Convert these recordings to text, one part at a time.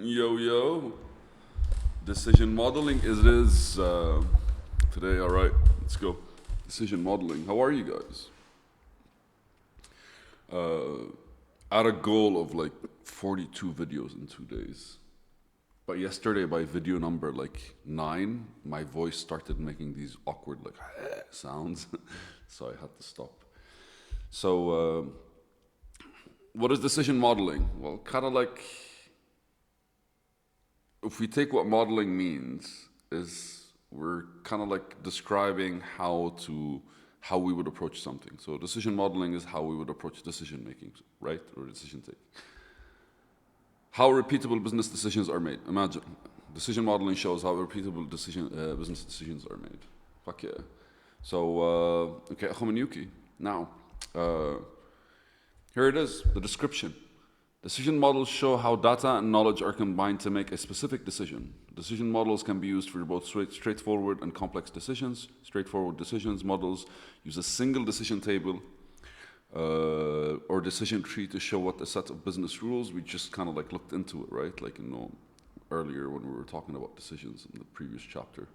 Yo, yo. Decision modeling is today. All right, let's go. Decision modeling. How are you guys? At a goal of like 42 videos in 2 days. But yesterday, by video number like 9, my voice started making these awkward like sounds, so I had to stop. So, what is decision modeling? Well, kind of like if we take what modeling means, is we're kind of like describing how we would approach something. So decision modeling is how we would approach decision making, right, or decision taking. How repeatable business decisions are made. Imagine decision modeling shows how repeatable business decisions are made. Fuck yeah. So okay, أخو من Yuki. Now, here it is, the description. Decision models show how data and knowledge are combined to make a specific decision. Decision models can be used for both straightforward and complex decisions. Straightforward decisions models use a single decision table or decision tree to show what a set of business rules. We just kind of like looked into it, right? Like, earlier when we were talking about decisions in the previous chapter,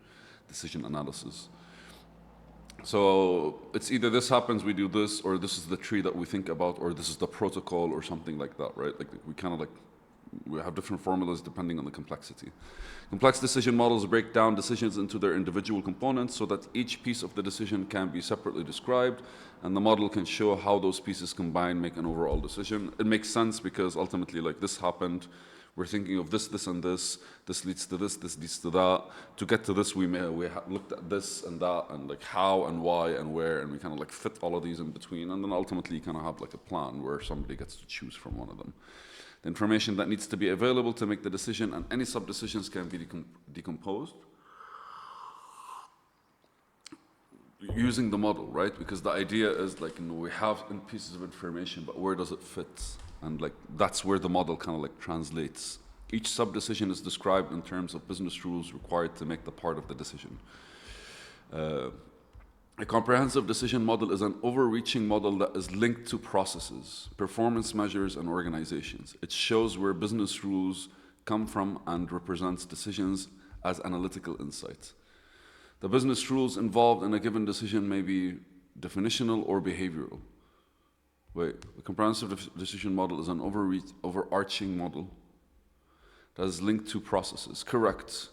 decision analysis. So it's either this happens, we do this, or this is the tree that we think about, or this is the protocol, or something like that, right? Like we kind of like, we have different formulas depending on the complexity. Complex decision models break down decisions into their individual components so that each piece of the decision can be separately described, and the model can show how those pieces combined make an overall decision. It makes sense because ultimately, like, this happened, we're thinking of this, this, and this. This leads to this leads to that. To get to this, we looked at this and that, and like how and why and where, and we kind of like fit all of these in between, and then ultimately you kind of have like a plan where somebody gets to choose from one of them. The information that needs to be available to make the decision and any sub-decisions can be decomposed using the model, right? Because the idea is like, we have pieces of information, but where does it fit? And like that's where the model kind of like translates. Each sub-decision is described in terms of business rules required to make the part of the decision. A comprehensive decision model is an overreaching model that is linked to processes, performance measures, and organizations. It shows where business rules come from and represents decisions as analytical insight. The business rules involved in a given decision may be definitional or behavioral. Wait, the comprehensive decision model is an overarching model that is linked to processes. Correct.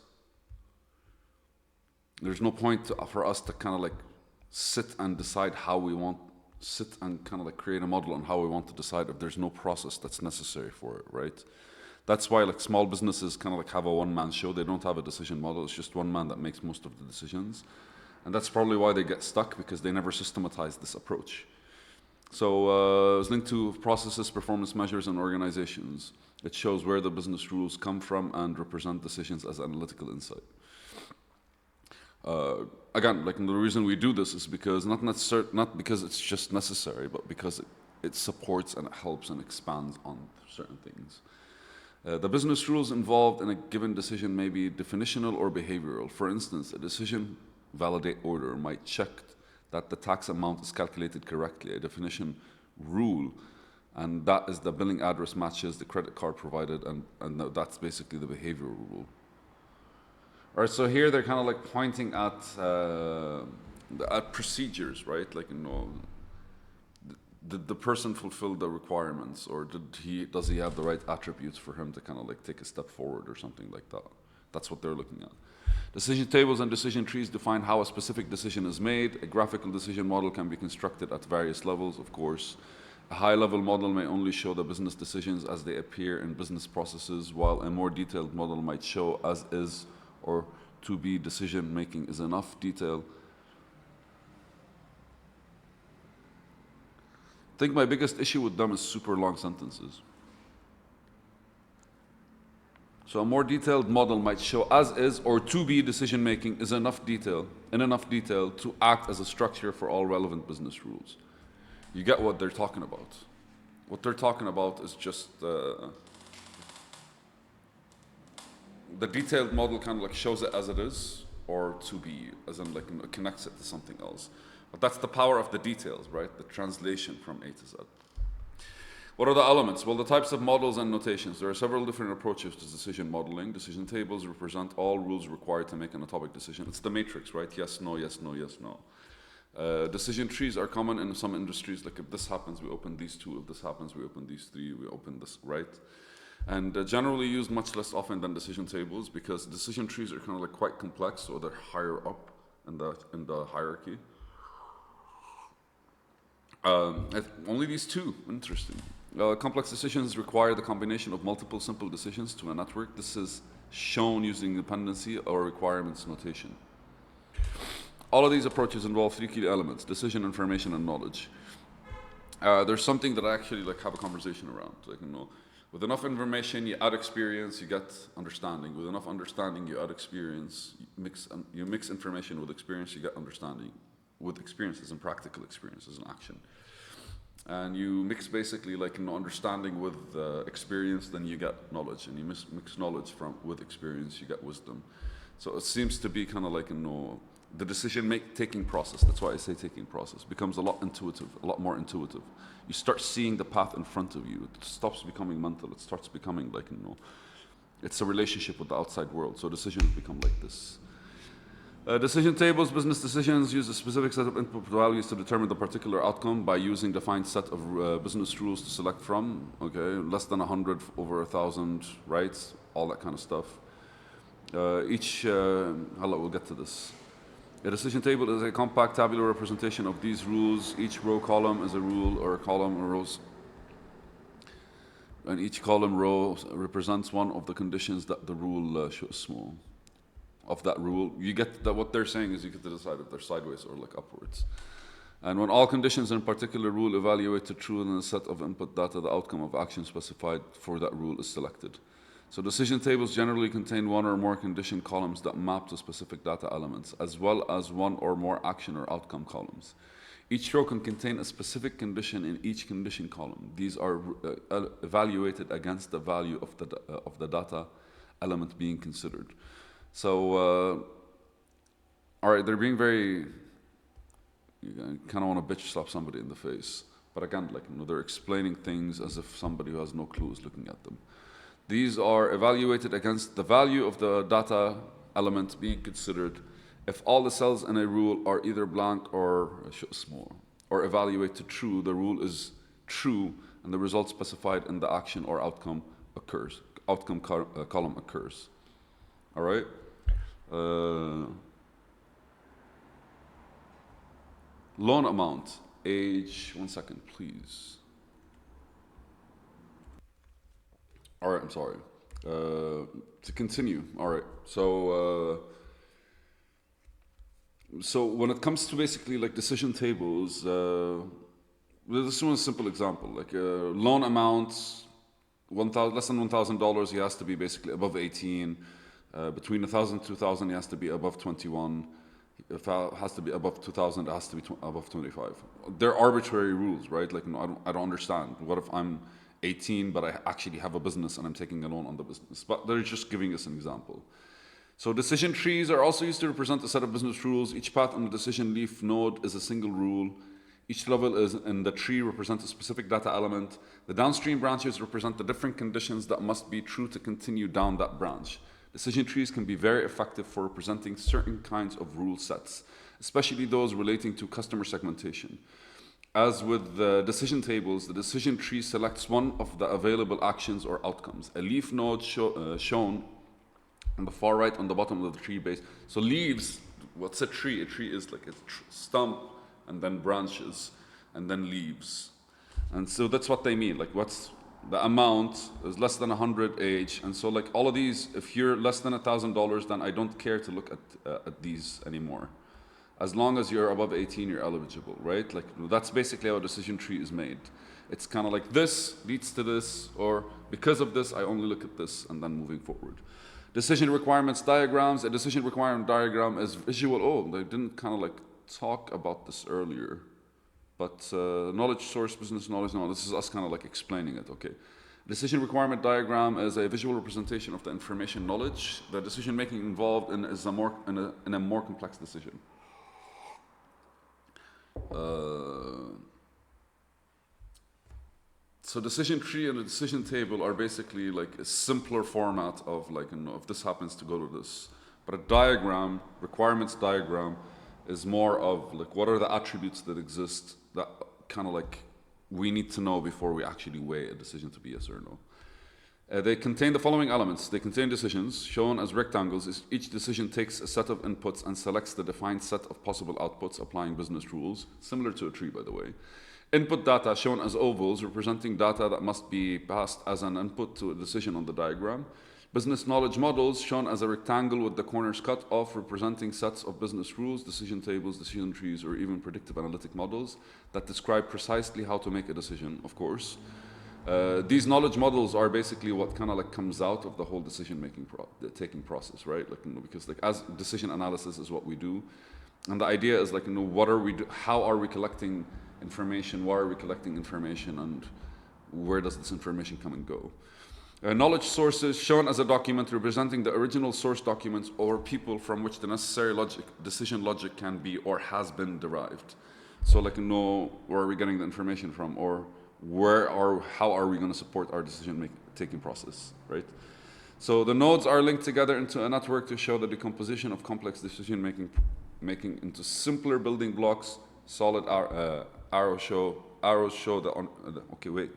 There's no point for us to kind of like sit and decide how we want, sit and kind of like create a model on how we want to decide if there's no process that's necessary for it, right? That's why like small businesses kind of like have a one-man show. They don't have a decision model. It's just one man that makes most of the decisions. And that's probably why they get stuck, because they never systematize this approach. So it's linked to processes, performance measures, and organizations. It shows where the business rules come from and represent decisions as analytical insight. Again, like the reason we do this is because not because it's just necessary, but because it supports and it helps and expands on certain things. The business rules involved in a given decision may be definitional or behavioral. For instance, a decision validate order might check that the tax amount is calculated correctly, a definition rule, and that is the billing address matches the credit card provided, and that's basically the behavioral rule. All right, so here they're kind of like pointing at procedures, right? Like, did the person fulfill the requirements, or does he have the right attributes for him to kind of like take a step forward or something like that? That's what they're looking at. Decision tables and decision trees define how a specific decision is made. A graphical decision model can be constructed at various levels, of course. A high-level model may only show the business decisions as they appear in business processes, while a more detailed model might show as is or to be decision-making is enough detail. I think my biggest issue with them is super long sentences. So a more detailed model might show as is or to be decision-making is enough detail to act as a structure for all relevant business rules. You get what they're talking about. What they're talking about is just the detailed model kind of like shows it as it is, or to be, as in like connects it to something else. But that's the power of the details, right? The translation from A to Z. What are the elements? Well, the types of models and notations. There are several different approaches to decision modeling. Decision tables represent all rules required to make an atomic decision. It's the matrix, right? Yes, no, yes, no, yes, no. Decision trees are common in some industries, like if this happens, we open these two. If this happens, we open these three. We open this, right? And generally used much less often than decision tables because decision trees are kind of like quite complex, so they're higher up in the hierarchy. Only these two, interesting. Complex decisions require the combination of multiple simple decisions to a network. This is shown using dependency or requirements notation. All of these approaches involve three key elements: decision, information, and knowledge. There's something that I actually like have a conversation around. Like, you know, with enough information, you add experience, you get understanding. With enough understanding, you add experience. You mix information with experience, you get understanding. With experiences and practical experiences and action. And you mix basically like, you know, understanding with experience, then you get knowledge. And you mix knowledge with experience, you get wisdom. So it seems to be kind of like, you know, the decision-taking process, that's why I say taking process, becomes a lot intuitive, a lot more intuitive. You start seeing the path in front of you. It stops becoming mental. It starts becoming like, you know, it's a relationship with the outside world. So decisions become like this. Decision tables, business decisions use a specific set of input values to determine the particular outcome by using defined set of business rules to select from. Okay, less than 100, over 1,000, right? All that kind of stuff. We'll get to this. A decision table is a compact tabular representation of these rules. Each row column is a rule or a column or rows. And each column row represents one of the conditions that the rule shows small. Of that rule, you get that what they're saying is you get to decide if they're sideways or like upwards. And when all conditions in a particular rule evaluate to true in a set of input data, the outcome of action specified for that rule is selected. So decision tables generally contain one or more condition columns that map to specific data elements, as well as one or more action or outcome columns. Each row can contain a specific condition in each condition column. These are evaluated against the value of the data element being considered. So, all right, they're being very, you kind of want to bitch slap somebody in the face. But again, like, you know, they're explaining things as if somebody who has no clue is looking at them. These are evaluated against the value of the data element being considered if all the cells in a rule are either blank or small, or evaluate to true, the rule is true, and the result specified in the action or outcome column occurs. All right? Loan amount, age, 1 second, please. All right, I'm sorry. To continue, all right. So when it comes to basically like decision tables, this one is a simple example. Like loan amounts, less than $1,000, he has to be basically above 18. Between 1,000 and 2,000, he has to be above 21. If it has to be above 2,000, it has to be above 25. They're arbitrary rules, right? Like, no, I don't understand. What if I'm 18, but I actually have a business and I'm taking a loan on the business? But they're just giving us an example. So decision trees are also used to represent a set of business rules. Each path on the decision leaf node is a single rule. Each level is in the tree represents a specific data element. The downstream branches represent the different conditions that must be true to continue down that branch. Decision trees can be very effective for representing certain kinds of rule sets, especially those relating to customer segmentation. As with the decision tables, the decision tree selects one of the available actions or outcomes. A leaf node shown on the far right on the bottom of the tree base. So leaves, what's a tree? A tree is like a stump and then branches and then leaves. And so that's what they mean. Like what's the amount is less than 100 age. And so like all of these, if you're less than $1,000, then I don't care to look at these anymore. As long as you're above 18, you're eligible, right? Like that's basically how a decision tree is made. It's kind of like this leads to this, or because of this, I only look at this and then moving forward. Decision requirements diagrams. A decision requirement diagram is visual. Oh, they didn't kind of like talk about this earlier. But knowledge source, business knowledge, no, this is us kind of like explaining it, okay. Decision requirement diagram is a visual representation of the information knowledge. The decision making involved in is in a more complex decision. So decision tree and a decision table are basically like a simpler format of like, if this happens to go to this. But a diagram, requirements diagram, is more of like what are the attributes that exist that kind of like we need to know before we actually weigh a decision to be yes or no. They contain the following elements. They contain decisions shown as rectangles. Each decision takes a set of inputs and selects the defined set of possible outputs applying business rules, similar to a tree, by the way. Input data shown as ovals, representing data that must be passed as an input to a decision on the diagram. Business knowledge models shown as a rectangle with the corners cut off, representing sets of business rules, decision tables, decision trees, or even predictive analytic models that describe precisely how to make a decision, of course. These knowledge models are basically what kind of like comes out of the whole decision-making taking process, right? Like, because like as decision analysis is what we do, and the idea is like, what are we how are we collecting information? Why are we collecting information? And where does this information come and go? Knowledge sources shown as a document representing the original source documents or people from which the necessary decision logic can be or has been derived. So like, where are we getting the information from, or how are we going to support our decision-taking process, right? So the nodes are linked together into a network to show the decomposition of complex decision-making into simpler building blocks. Solid arrows show okay, wait.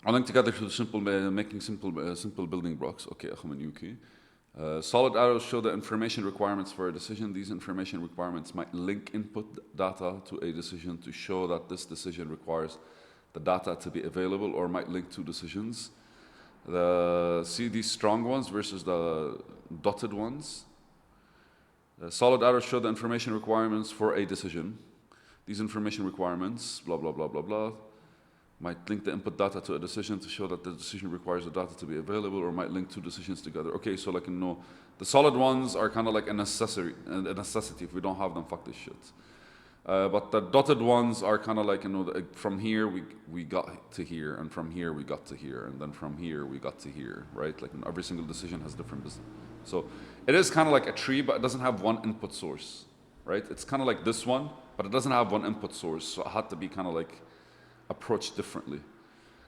Are linked together to making simple building blocks. Okay, solid arrows show the information requirements for a decision. These information requirements might link input data to a decision to show that this decision requires the data to be available, or might link two decisions. See these strong ones versus the dotted ones. Solid arrows show the information requirements for a decision. These information requirements, blah, blah, blah, blah, blah, might link the input data to a decision to show that the decision requires the data to be available, or might link two decisions together. Okay, so like, the solid ones are kind of like a necessity. If we don't have them, fuck this shit. But the dotted ones are kind of like, from here we got to here, and from here we got to here, and then from here we got to here, right? Like, every single decision has different business. So it is kind of like a tree, but it doesn't have one input source, right? It's kind of like this one, but it doesn't have one input source. So it had to be kind of like approached differently,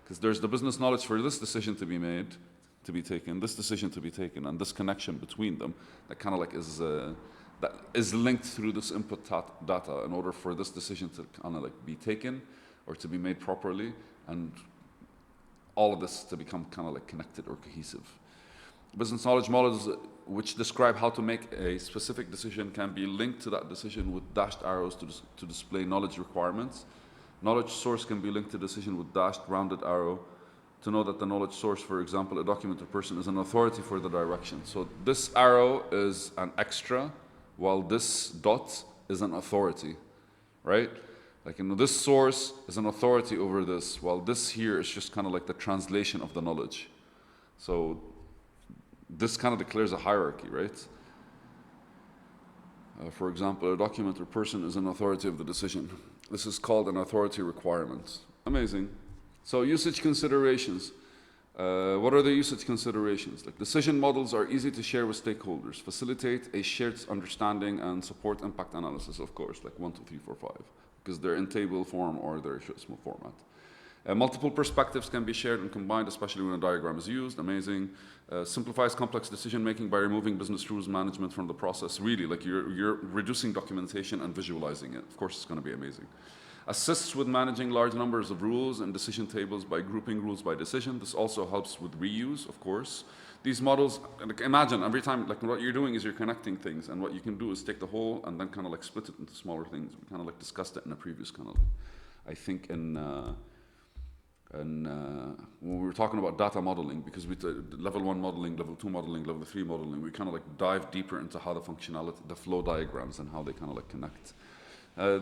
because there's the business knowledge for this decision to be made, to be taken, this decision to be taken, and this connection between them that kind of like that is linked through this input data in order for this decision to kind of like be taken or to be made properly, and all of this to become kind of like connected or cohesive. Business knowledge models which describe how to make a specific decision can be linked to that decision with dashed arrows to display knowledge requirements. Knowledge source can be linked to decision with dashed rounded arrow to know that the knowledge source, for example, a document or person, is an authority for the direction. So this arrow is an extra, while this dot is an authority, right? Like, this source is an authority over this, while this here is just kind of like the translation of the knowledge. So this kind of declares a hierarchy, right? For example, a document or person is an authority of the decision. This is called an authority requirement. Amazing. So usage considerations. What are the usage considerations? Like, decision models are easy to share with stakeholders, facilitate a shared understanding, and support impact analysis, of course, like 1, 2, 3, 4, 5, because they're in table form or they're small format. Multiple perspectives can be shared and combined, especially when a diagram is used. Amazing. Simplifies complex decision-making by removing business rules management from the process. Really, like, you're reducing documentation and visualizing it. Of course, it's going to be amazing. Assists with managing large numbers of rules and decision tables by grouping rules by decision. This also helps with reuse, of course. These models, like, imagine every time, like, what you're doing is you're connecting things, and what you can do is take the whole and then kind of like split it into smaller things. We kind of like discussed it in a previous kind of, I think when we were talking about data modeling, because we level 1 modeling, level 2 modeling, level 3 modeling, we kind of like dive deeper into how the functionality, the flow diagrams, and how they kind of like connect.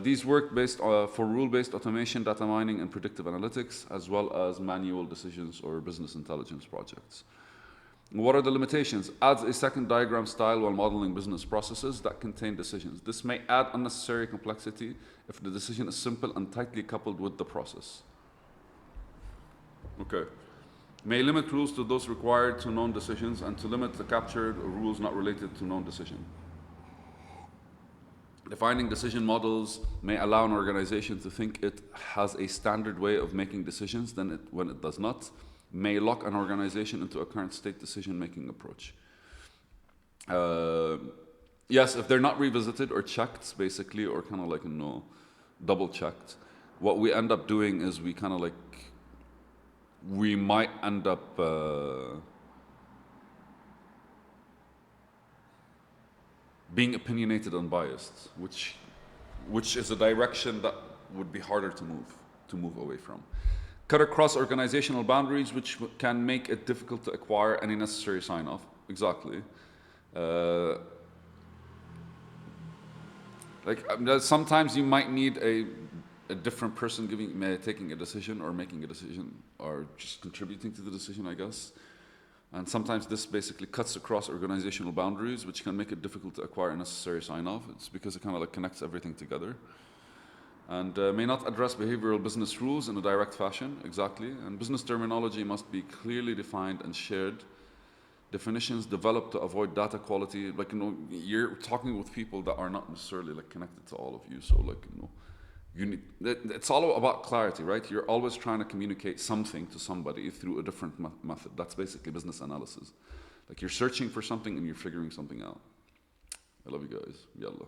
These work based for rule-based automation, data mining, and predictive analytics, as well as manual decisions or business intelligence projects. What are the limitations? Adds a second diagram style while modeling business processes that contain decisions. This may add unnecessary complexity if the decision is simple and tightly coupled with the process. Okay. May limit rules to those required to known decisions, and to limit the captured rules not related to known decision. Defining decision models may allow an organization to think it has a standard way of making decisions when it does not, may lock an organization into a current state decision-making approach. Yes, if they're not revisited or checked, basically, or kind of like, double-checked, what we end up doing is we kind of like, we might end up being opinionated and biased, which is a direction that would be harder to move away from. Cut across organizational boundaries, which can make it difficult to acquire any necessary sign-off. Exactly. Sometimes you might need a different person taking a decision or making a decision or just contributing to the decision, I guess. And sometimes this basically cuts across organizational boundaries, which can make it difficult to acquire a necessary sign-off. It's because it kind of like connects everything together. And may not address behavioral business rules in a direct fashion, exactly. And business terminology must be clearly defined and shared. Definitions developed to avoid data quality. You're talking with people that are not necessarily like connected to all of you. So it's all about clarity, right? You're always trying to communicate something to somebody through a different method. That's basically business analysis. Like you're searching for something and you're figuring something out. I love you guys. Yallah.